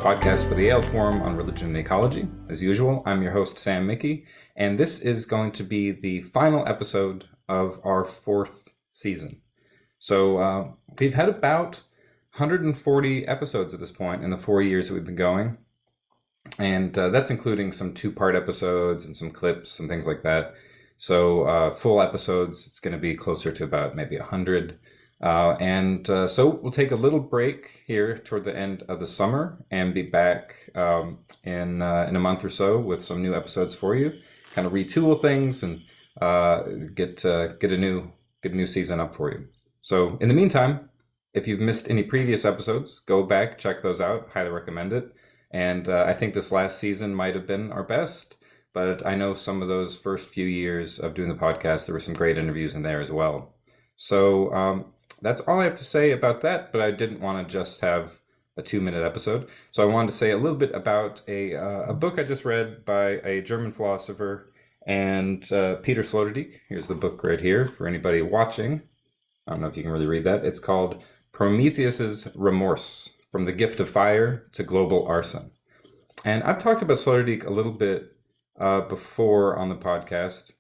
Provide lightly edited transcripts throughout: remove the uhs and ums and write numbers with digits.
podcast for the Yale Forum on Religion and Ecology. As usual, I'm your host, Sam Mickey, and this is going to be the final episode of our fourth season. So we've had about 140 episodes at this point in the 4 years that we've been going, and that's including some two-part episodes and some clips and things like that. So full episodes, it's going to be closer to about maybe 100. So we'll take a little break here toward the end of the summer and be back in a month or so with some new episodes for you. Kind of retool things and get a new season up for you. So in the meantime, if you've missed any previous episodes, go back, check those out. Highly recommend it. And I think this last season might have been our best, but I know some of those first few years of doing the podcast, there were some great interviews in there as well. So that's all I have to say about that, but I didn't want to just have a 2-minute episode. So I wanted to say a little bit about a book I just read by a German philosopher and Peter Sloterdijk. Here's the book right here for anybody watching. I don't know if you can really read that. It's called Prometheus's Remorse, From the Gift of Fire to Global Arson. And I've talked about Sloterdijk a little bit before on the podcast.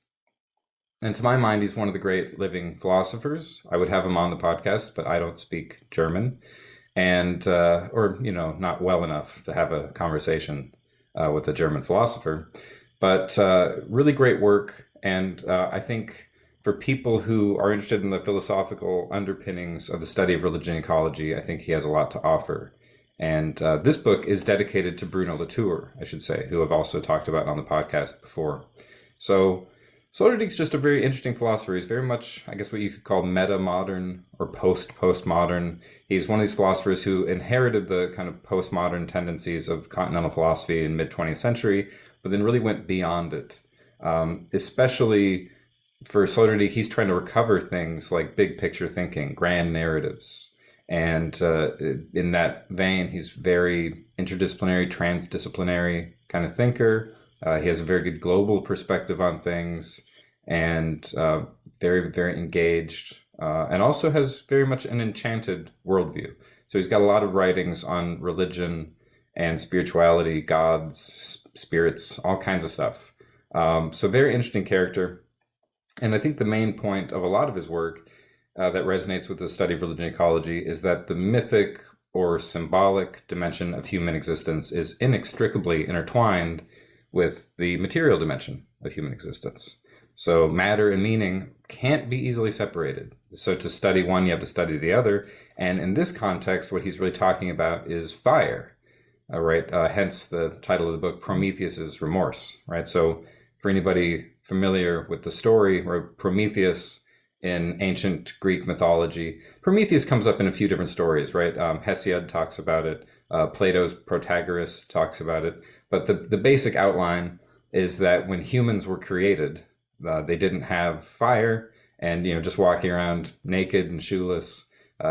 And to my mind, he's one of the great living philosophers. I would have him on the podcast, but I don't speak German, and or not well enough to have a conversation with a German philosopher. But really great work, and I think for people who are interested in the philosophical underpinnings of the study of religion and ecology, I think he has a lot to offer. And this book is dedicated to Bruno Latour, I should say, who I've also talked about on the podcast before. So Sloterdijk's just a very interesting philosopher. He's very much, I guess, what you could call meta-modern or post-postmodern. He's one of these philosophers who inherited the kind of postmodern tendencies of continental philosophy in mid-20th century, but then really went beyond it. Especially for Sloterdijk, he's trying to recover things like big picture thinking, grand narratives. And in that vein, he's very interdisciplinary, transdisciplinary kind of thinker. He has a very good global perspective on things, and very, very engaged, and also has very much an enchanted worldview. So he's got a lot of writings on religion and spirituality, gods, spirits, all kinds of stuff. So very interesting character. And I think the main point of a lot of his work that resonates with the study of religion and ecology is that the mythic or symbolic dimension of human existence is inextricably intertwined with the material dimension of human existence. So matter and meaning can't be easily separated. So to study one, you have to study the other. And in this context, what he's really talking about is fire, right? Hence the title of the book, Prometheus's Remorse, right? So for anybody familiar with the story, where Prometheus in ancient Greek mythology, Prometheus comes up in a few different stories, right? Hesiod talks about it. Plato's Protagoras talks about it. But the basic outline is that when humans were created, they didn't have fire, and just walking around naked and shoeless,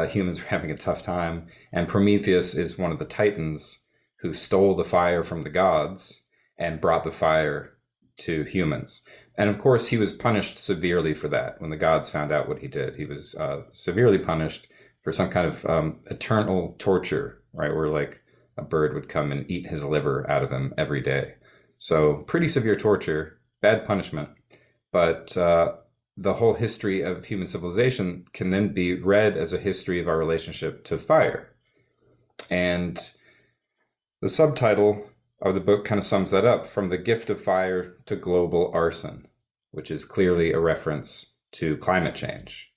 humans were having a tough time. And Prometheus is one of the titans who stole the fire from the gods and brought the fire to humans. And of course, he was punished severely for that. When the gods found out what he did, he was severely punished for some kind of eternal torture, right? Where like a bird would come and eat his liver out of him every day. So pretty severe torture, bad punishment. But the whole history of human civilization can then be read as a history of our relationship to fire. And the subtitle of the book kind of sums that up, From the Gift of Fire to Global Arson, which is clearly a reference to climate change,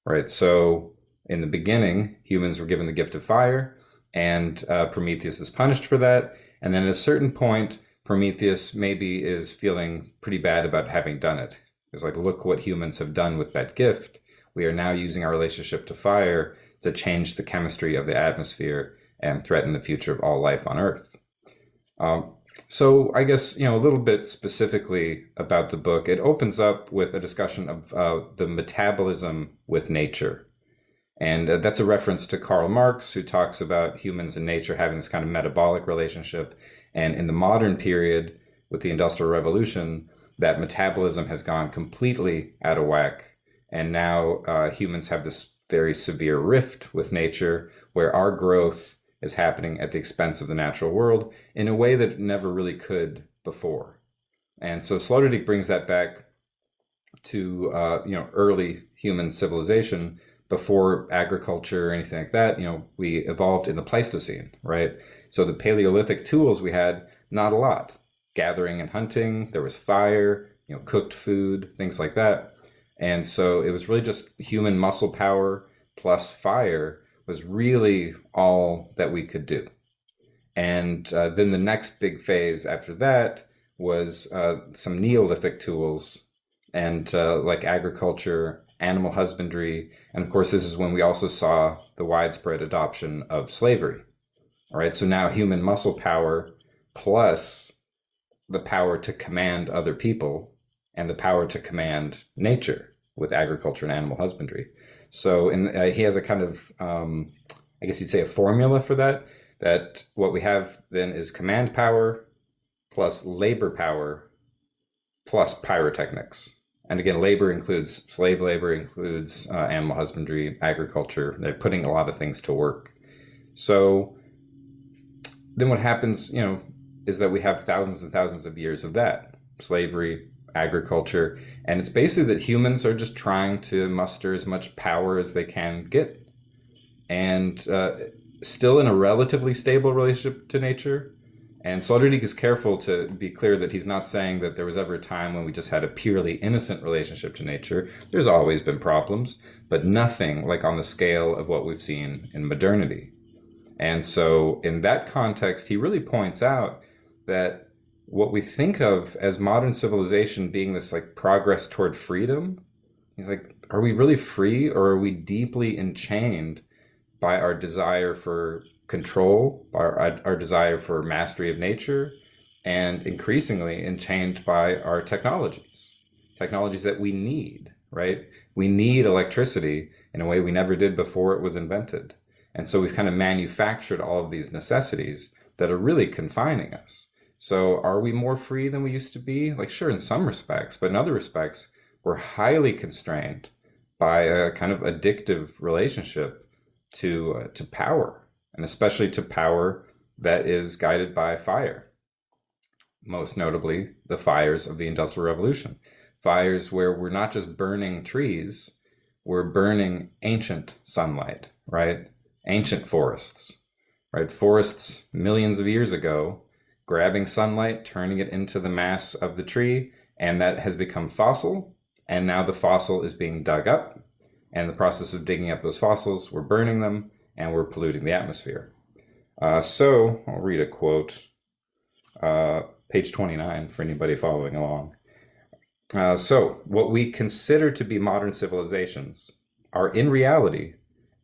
right? So in the beginning, humans were given the gift of fire, and Prometheus is punished for that. And then at a certain point, Prometheus maybe is feeling pretty bad about having done it. It's like, look what humans have done with that gift. We are now using our relationship to fire to change the chemistry of the atmosphere and threaten the future of all life on Earth. So I guess, a little bit specifically about the book, it opens up with a discussion of the metabolism with nature. And that's a reference to Karl Marx, who talks about humans and nature having this kind of metabolic relationship. And in the modern period, with the Industrial Revolution, that metabolism has gone completely out of whack. And now humans have this very severe rift with nature, where our growth is happening at the expense of the natural world in a way that it never really could before. And so Sloterdijk brings that back to early human civilization before agriculture or anything like that. We evolved in the Pleistocene, right? So the Paleolithic tools we had, not a lot. Gathering and hunting, there was fire, cooked food, things like that. And so it was really just human muscle power plus fire was really all that we could do. And then the next big phase after that was some Neolithic tools and like agriculture, animal husbandry. And of course, this is when we also saw the widespread adoption of slavery. All right, so now human muscle power plus the power to command other people and the power to command nature with agriculture and animal husbandry. So he has a kind of, I guess you'd say a formula for that what we have then is command power plus labor power plus pyrotechnics. And again, labor includes slave labor, includes animal husbandry, agriculture. They're putting a lot of things to work. So then what happens, is that we have thousands and thousands of years of that, slavery, agriculture, and it's basically that humans are just trying to muster as much power as they can get. And still in a relatively stable relationship to nature. And Sloterdijk is careful to be clear that he's not saying that there was ever a time when we just had a purely innocent relationship to nature. There's always been problems, but nothing like on the scale of what we've seen in modernity. And so in that context, he really points out that what we think of as modern civilization being this like progress toward freedom, he's like, are we really free, or are we deeply enchained by our desire for control, our desire for mastery of nature, and increasingly enchained by our technologies that we need, right? We need electricity in a way we never did before it was invented. And so we've kind of manufactured all of these necessities that are really confining us. So are we more free than we used to be? Like, sure, in some respects, but in other respects, we're highly constrained by a kind of addictive relationship to power, and especially to power that is guided by fire. Most notably, the fires of the Industrial Revolution. Fires where we're not just burning trees, we're burning ancient sunlight, right? Ancient forests, right? Forests millions of years ago, grabbing sunlight, turning it into the mass of the tree, and that has become fossil, and now the fossil is being dug up, and in the process of digging up those fossils, we're burning them, and we're polluting the atmosphere. So I'll read a quote, page 29 for anybody following along. So what we consider to be modern civilizations are in reality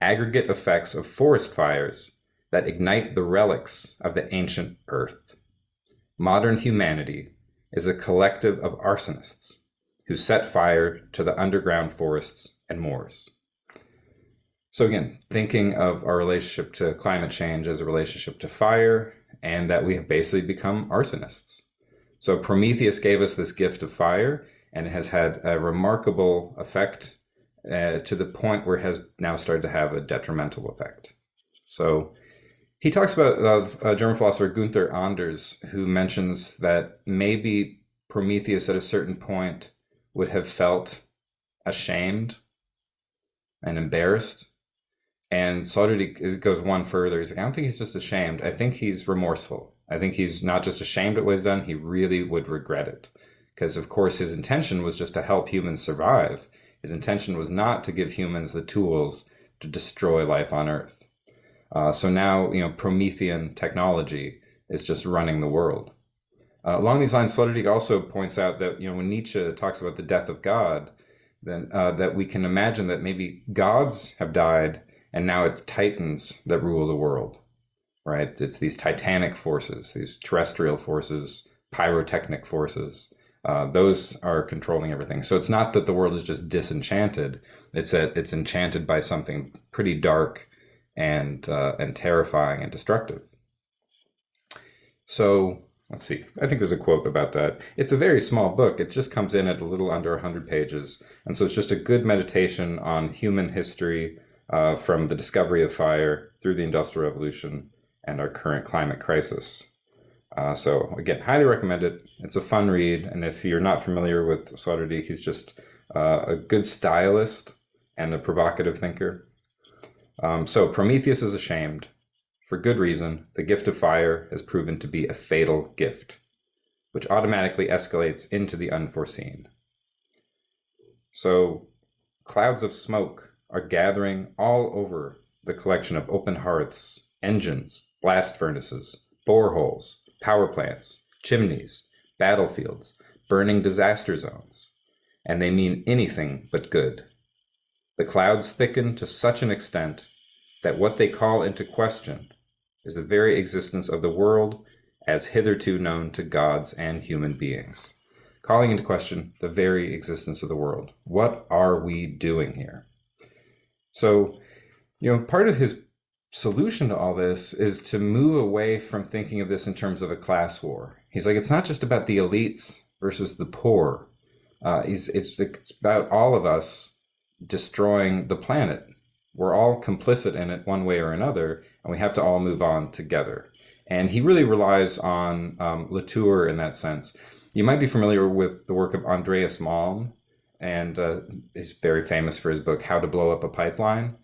aggregate effects of forest fires that ignite the relics of the ancient earth. Modern humanity is a collective of arsonists who set fire to the underground forests and moors. So again, thinking of our relationship to climate change as a relationship to fire, and that we have basically become arsonists. So Prometheus gave us this gift of fire, and it has had a remarkable effect to the point where it has now started to have a detrimental effect. So he talks about a German philosopher, Gunther Anders, who mentions that maybe Prometheus at a certain point would have felt ashamed and embarrassed. And Sloterdijk goes one further. He's like, I don't think he's just ashamed. I think he's remorseful. I think he's not just ashamed at what he's done. He really would regret it. Because, of course, his intention was just to help humans survive. His intention was not to give humans the tools to destroy life on Earth. So now, Promethean technology is just running the world. Along these lines, Sloterdijk also points out that, when Nietzsche talks about the death of God, then that we can imagine that maybe gods have died, and now it's titans that rule the world, right? It's these titanic forces, these terrestrial forces, pyrotechnic forces. Those are controlling everything. So it's not that the world is just disenchanted. It's that it's enchanted by something pretty dark and terrifying and destructive. So let's see. I think there's a quote about that. It's a very small book. It just comes in at a little under 100 pages. And so it's just a good meditation on human history, from the discovery of fire through the Industrial Revolution and our current climate crisis. So again, highly recommend it. It's a fun read, and if you're not familiar with Sloterdijk, he's just a good stylist and a provocative thinker. So Prometheus is ashamed. For good reason, the gift of fire has proven to be a fatal gift, which automatically escalates into the unforeseen. So clouds of smoke are gathering all over the collection of open hearths, engines, blast furnaces, boreholes, power plants, chimneys, battlefields, burning disaster zones, and they mean anything but good. The clouds thicken to such an extent that what they call into question is the very existence of the world as hitherto known to gods and human beings. Calling into question the very existence of the world. What are we doing here? So, part of his solution to all this is to move away from thinking of this in terms of a class war. He's like, it's not just about the elites versus the poor. It's about all of us destroying the planet. We're all complicit in it one way or another, and we have to all move on together. And he really relies on Latour in that sense. You might be familiar with the work of Andreas Malm, and is very famous for his book, How to Blow Up a Pipeline.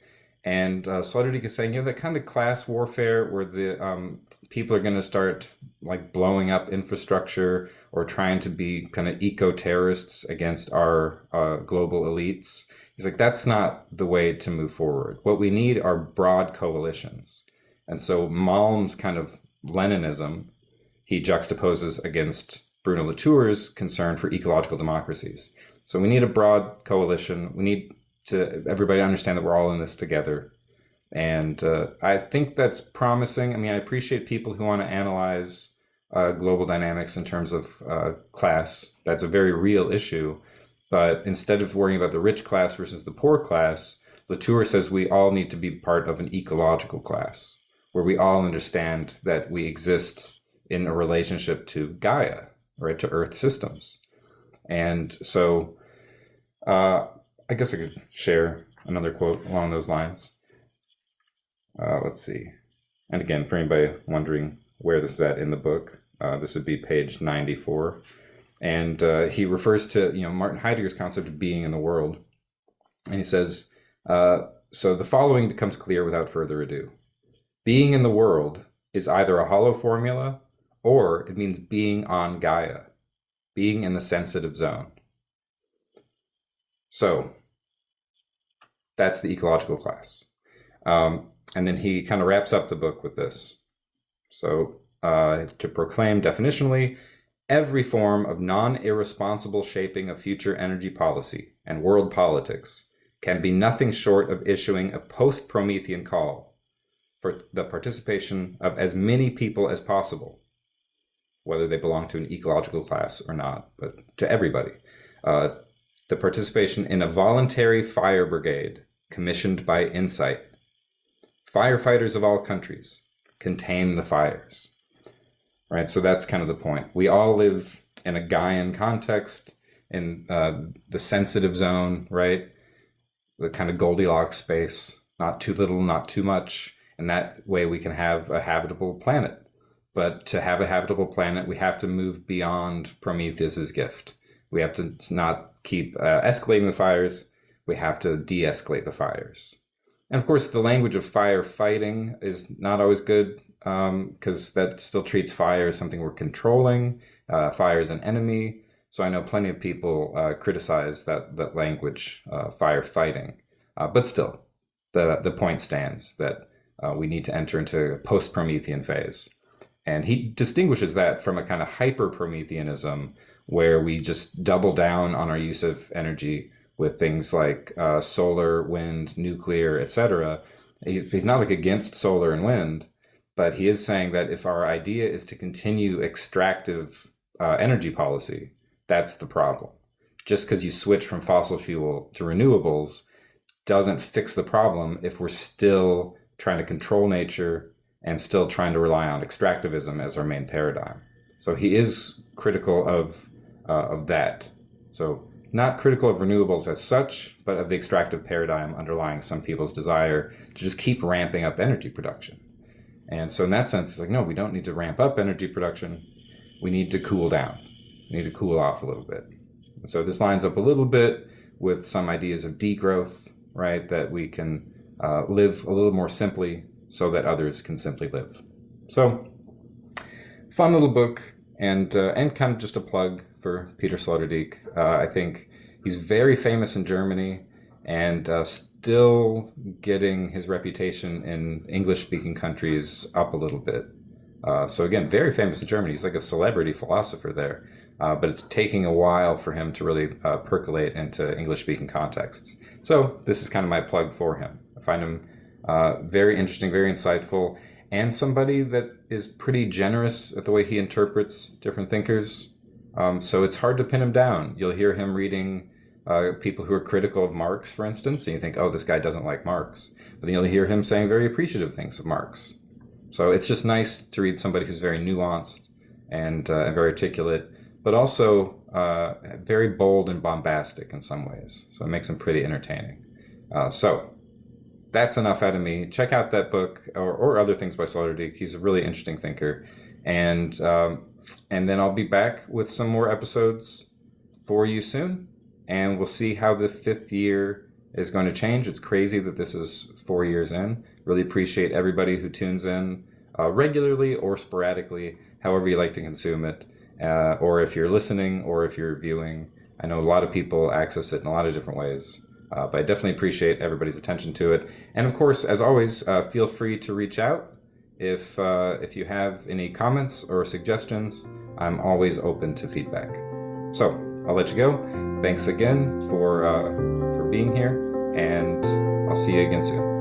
And Sloterdijk is saying, that kind of class warfare where the people are going to start like blowing up infrastructure or trying to be kind of eco-terrorists against our global elites. He's like, that's not the way to move forward. What we need are broad coalitions. And so Malm's kind of Leninism, he juxtaposes against Bruno Latour's concern for ecological democracies. So we need a broad coalition. We need to everybody understand that we're all in this together. And I think that's promising. I mean, I appreciate people who want to analyze global dynamics in terms of class. That's a very real issue. But instead of worrying about the rich class versus the poor class, Latour says we all need to be part of an ecological class, where we all understand that we exist in a relationship to Gaia, right, to Earth systems. And so I guess I could share another quote along those lines. Let's see. And again, for anybody wondering where this is at in the book, this would be page 94. And he refers to, Martin Heidegger's concept of being in the world. And he says, so the following becomes clear without further ado. Being in the world is either a hollow formula or it means being on Gaia, being in the sensitive zone. So that's the ecological class. And then he kind of wraps up the book with this. So to proclaim definitionally, every form of non-irresponsible shaping of future energy policy and world politics can be nothing short of issuing a post-Promethean call for the participation of as many people as possible, whether they belong to an ecological class or not, but to everybody. The participation in a voluntary fire brigade commissioned by Insight. Firefighters of all countries contain the fires. Right, so that's kind of the point. We all live in a Gaian context, in the sensitive zone, right? The kind of Goldilocks space, not too little, not too much. And that way we can have a habitable planet. But to have a habitable planet, we have to move beyond Prometheus's gift. We have to not keep escalating the fires. We have to de-escalate the fires. And of course, the language of firefighting is not always good, because that still treats fire as something we're controlling. Fire is an enemy. So I know plenty of people criticize that language, firefighting. But still, the point stands that we need to enter into a post-Promethean phase. And he distinguishes that from a kind of hyper-Prometheanism, where we just double down on our use of energy with things like solar, wind, nuclear, etc. He's not like against solar and wind, but he is saying that if our idea is to continue extractive energy policy, that's the problem. Just because you switch from fossil fuel to renewables doesn't fix the problem if we're still trying to control nature and still trying to rely on extractivism as our main paradigm. So he is critical of that. So not critical of renewables as such, but of the extractive paradigm underlying some people's desire to just keep ramping up energy production. And so in that sense, it's like, no, we don't need to ramp up energy production. We need to cool down. We need to cool off a little bit. And so this lines up a little bit with some ideas of degrowth, right? That we can live a little more simply so that others can simply live. So fun little book, and kind of just a plug for Peter Sloterdijk. I think he's very famous in Germany, and still getting his reputation in English-speaking countries up a little bit. So again, very famous in Germany. He's like a celebrity philosopher there, but it's taking a while for him to really percolate into English-speaking contexts. So this is kind of my plug for him. I find him very interesting, very insightful, and somebody that is pretty generous at the way he interprets different thinkers. So it's hard to pin him down. You'll hear him reading people who are critical of Marx, for instance, and you think, oh, this guy doesn't like Marx. But then you'll hear him saying very appreciative things of Marx. So it's just nice to read somebody who's very nuanced and very articulate, but also very bold and bombastic in some ways. So it makes him pretty entertaining. So that's enough out of me. Check out that book or other things by Sloterdijk. He's a really interesting thinker. And then I'll be back with some more episodes for you soon. And we'll see how the 5th year is going to change. It's crazy that this is 4 years in. Really appreciate everybody who tunes in regularly or sporadically, however you like to consume it, or if you're listening or if you're viewing. I know a lot of people access it in a lot of different ways, but I definitely appreciate everybody's attention to it. And of course, as always, feel free to reach out if you have any comments or suggestions. I'm always open to feedback. So I'll let you go. Thanks again for being here, and I'll see you again soon.